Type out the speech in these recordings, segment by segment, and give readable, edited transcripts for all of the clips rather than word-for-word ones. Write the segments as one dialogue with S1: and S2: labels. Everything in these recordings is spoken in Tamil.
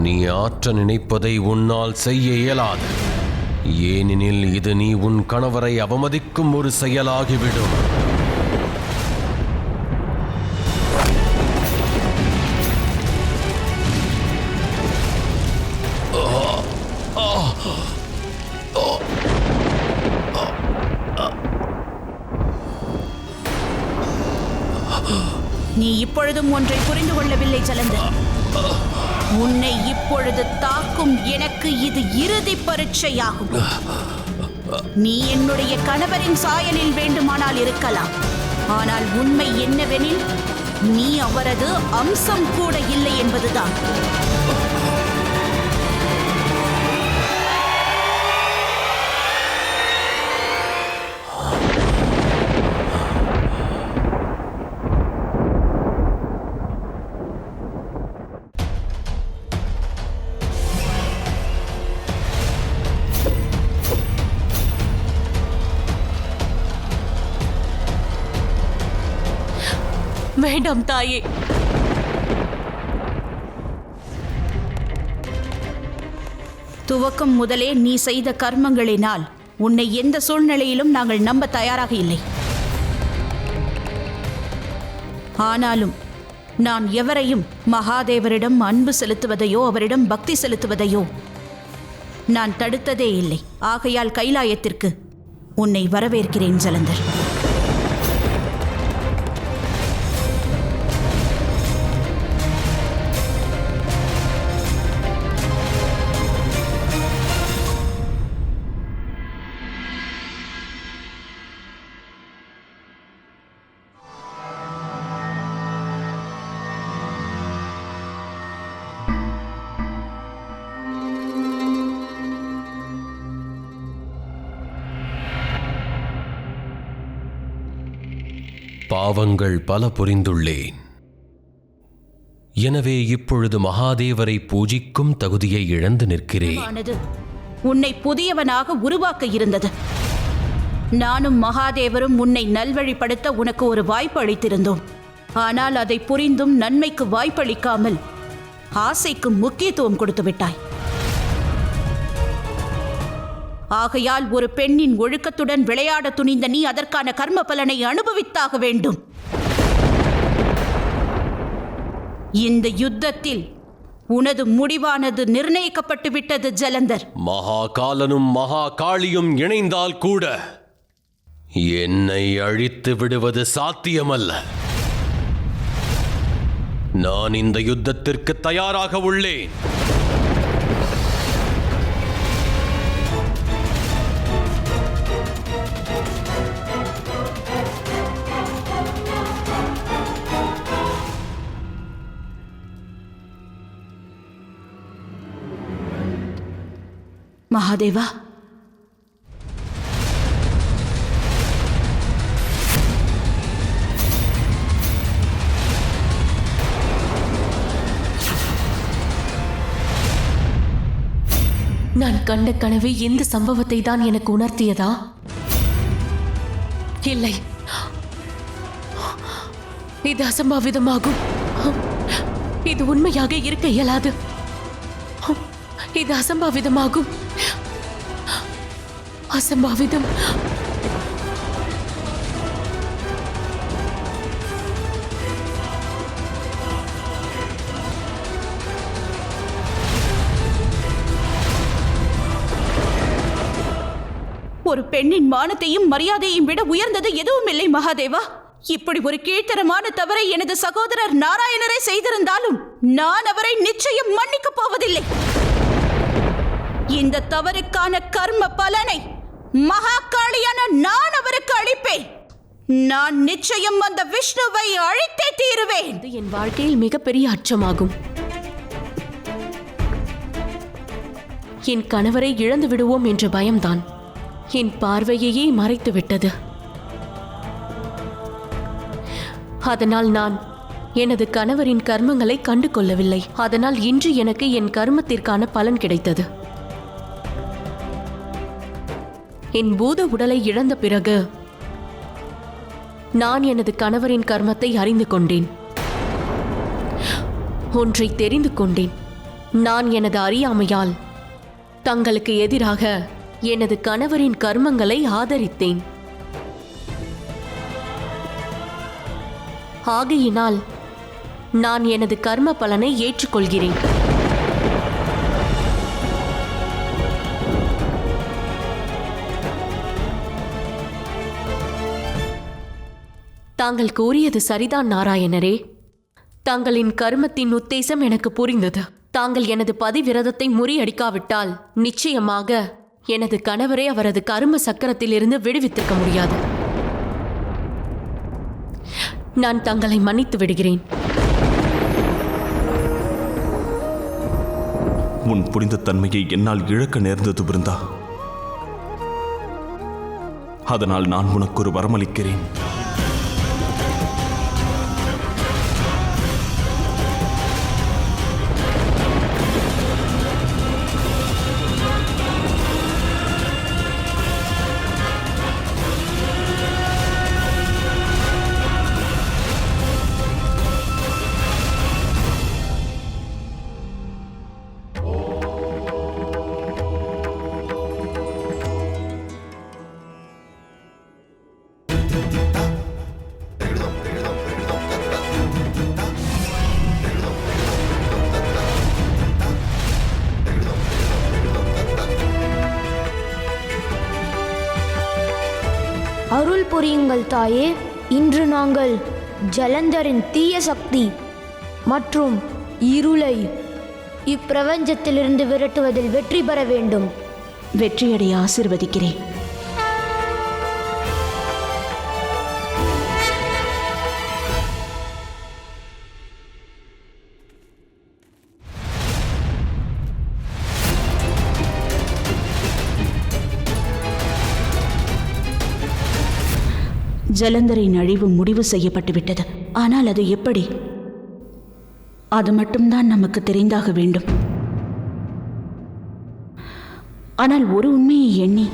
S1: நீ ஆற்ற நினைப்பதை உன்னால் செய்ய இயலாது. ஏனெனில் இது நீ உன் கணவரை அவமதிக்கும் ஒரு செயலாகிவிடும்.
S2: நீ இப்பொழுதும் ஒன்றை புரிந்து கொள்ளவில்லை ஜலந்தர். உன்னை இப்பொழுது தாக்கும் எனக்கு இது இறுதி பரீட்சையாகும். நீ என்னுடைய கணவரின் சாயலில் வேண்டுமானால் இருக்கலாம், ஆனால் உண்மை என்னவெனில் நீ அவரது அம்சம் கூட இல்லை என்பதுதான்.
S3: வேண்டாம் தாயே.
S2: துவக்கம் முதலே நீ செய்த கர்மங்களினால் உன்னை எந்த சூழ்நிலையிலும் நாங்கள் நம்ப தயாராக இல்லை. ஆனாலும் நான் எவரையும் மகாதேவரிடம் அன்பு செலுத்துவதையோ அவரிடம் பக்தி செலுத்துவதையோ நான் தடுத்ததே இல்லை. ஆகையால் கைலாயத்திற்கு உன்னை வரவேற்கிறேன் ஜலந்தர்.
S1: பாவங்கள் பல புரிந்துள்ளேன். எனவே இப்பொழுது மகாதேவரை பூஜிக்கும் தகுதியை இழந்து நிற்கிறேன்.
S2: உன்னை புதியவனாக உருவாக்க இருந்தது. நானும் மகாதேவரும் உன்னை நல்வழிப்படுத்த உனக்கு ஒரு வாய்ப்பு அளித்திருந்தோம். ஆனால் அதை புரிந்தும் நன்மைக்கு வாய்ப்பளிக்காமல் ஆசைக்கு முக்கியத்துவம் கொடுத்து விட்டாய். ஆகையால் ஒரு பெண்ணின் ஒழுக்கத்துடன் விளையாட துணிந்த நீ அதற்கான கர்ம பலனை அனுபவித்தாக வேண்டும். இந்த யுத்தத்தில் உனது முடிவானது நிர்ணயிக்கப்பட்டு விட்டது ஜலந்தர்.
S1: மகாகாலனும் மகாகாளியும் இணைந்தால் கூட என்னை அழித்து விடுவது சாத்தியமல்ல. நான் இந்த யுத்தத்திற்கு தயாராக உள்ளேன்.
S2: மகாதேவா,
S3: நான் கண்ட கனவு இந்த சம்பவத்தை தான் எனக்கு உணர்த்தியதா? இல்லை, இது அசம்பாவிதமாகும். இது உண்மையாக இருக்க இயலாது. இது அசம்பாவிதமாகும். அசம்பாவிதம்.
S2: ஒரு பெண்ணின் மானத்தையும் மரியாதையும் விட உயர்ந்தது எதுவும் இல்லை மகாதேவா. இப்படி ஒரு கீழ்த்தரமான தவறை எனது சகோதரர் நாராயணரை செய்திருந்தாலும் நான் அவரை நிச்சயம் மன்னிக்கப் போவதில்லை. இந்த தவறுக்கான கர்ம பலனை மகாகாளியான நான் அவருக்கு அளிப்பேன். நான் நிச்சயம் அந்த விஷ்ணுவை அழித்தே தீருவேன்.
S3: இது என் வாழ்க்கையில் மிகப்பெரிய அச்சமாகும். என் கணவரை இழந்து விடுவோம் என்ற பயம்தான் என் பார்வையையே மறைத்து விட்டது. அதனால் நான் எனது கணவரின் கர்மங்களை கண்டு கொள்ளவில்லை. அதனால் இன்று எனக்கு என் கர்மத்திற்கான பலன் கிடைத்தது. என் பூத உடலை இழந்த பிறகு நான் எனது கணவரின் கர்மத்தை அறிந்து கொண்டேன். ஒன்றை தெரிந்து கொண்டேன். நான் எனது அறியாமையால் தங்களுக்கு எதிராக எனது கணவரின் கர்மங்களை ஆதரித்தேன். ஆகையினால் நான் எனது கர்ம பலனை ஏற்றுக்கொள்கிறேன். தாங்கள் கூறியது சரிதான் நாராயணரே. தாங்களின் கர்மத்தின் உத்தேசம் எனக்கு புரிந்தது. தாங்கள் எனது பதிவிரதத்தை முறியடிக்காவிட்டால் நிச்சயமாக எனது கணவரை அவரது கர்ம சக்கரத்திலிருந்து விடுவித்திருக்க முடியாது. நான் தங்களை மன்னித்து விடுகிறேன்.
S4: உன் புனித தன்மையை என்னால் இழக்க நேர்ந்தது பிருந்தா. அதனால் நான் உனக்கு ஒரு வரமளிக்கிறேன்.
S5: அருள் புரியுங்கள் தாயே. இன்று நாங்கள் ஜலந்தரின் தீய சக்தி மற்றும் இருளை இப்பிரபஞ்சத்திலிருந்து விரட்டுவதில் வெற்றி பெற வேண்டும்.
S2: வெற்றியடைய ஆசிர்வதிக்கிறேன். ஜலந்தரின் அழிவு முடிவு செய்யப்பட்டுவிட்டது. ஆனால் அது எப்படி? அது மட்டும்தான் நமக்கு தெரிந்தாக வேண்டும். ஆனால் ஒரு உண்மையை எண்ணி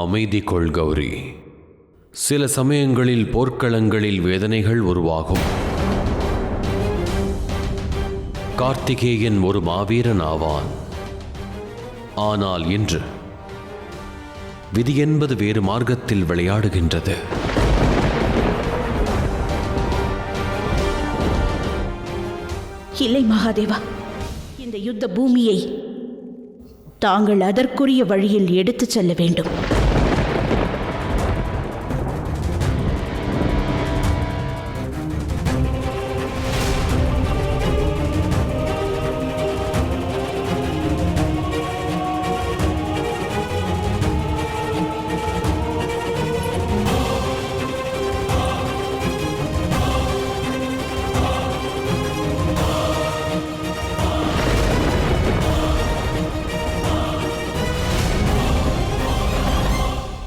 S1: அமைதி கொள் கௌரி. சில சமயங்களில் போர்க்களங்களில் வேதனைகள் உருவாகும். கார்த்திகேயன் ஒரு மாவீரன் ஆவான். ஆனால் இன்று விதி என்பது வேறு மார்க்கத்தில் விளையாடுகின்றது.
S2: இல்லை மகாதேவா, இந்த யுத்த பூமியை தாங்கள் அதற்குரிய வழியில் எடுத்துச் செல்ல வேண்டும்.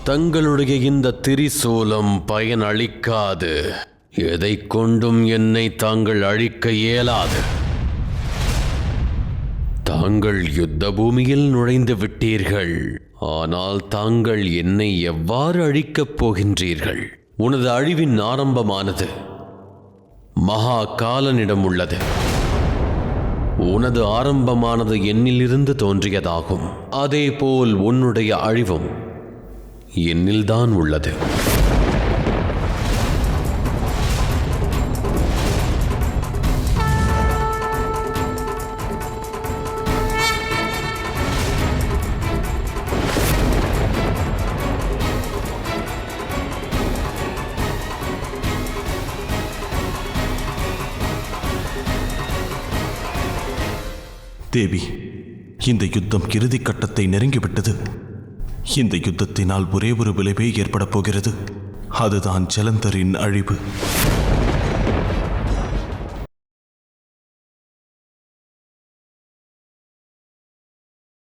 S1: தங்களுடைய இந்த திரிசூலம் பயன் அளிக்காது. எதை கொண்டும் என்னை தாங்கள் அழிக்க இயலாது. தாங்கள் யுத்த பூமியில் நுழைந்து விட்டீர்கள். ஆனால் தாங்கள் என்னை எவ்வாறு அழிக்கப் போகின்றீர்கள்? உனது அழிவின் ஆரம்பமானது மகா காலனிடம் உள்ளது. உனது ஆரம்பமானது என்னிலிருந்து தோன்றியதாகும். அதேபோல் உன்னுடைய அழிவும் என்னில்தான் உள்ளது.
S4: தேவி, இந்த யுத்தம் இறுதி கட்டத்தை நெருங்கிவிட்டது. இந்த யுத்தத்தினால் ஒரே ஒரு விளைவே ஏற்பட போகிறது. அதுதான் ஜலந்தரின் அழிவு.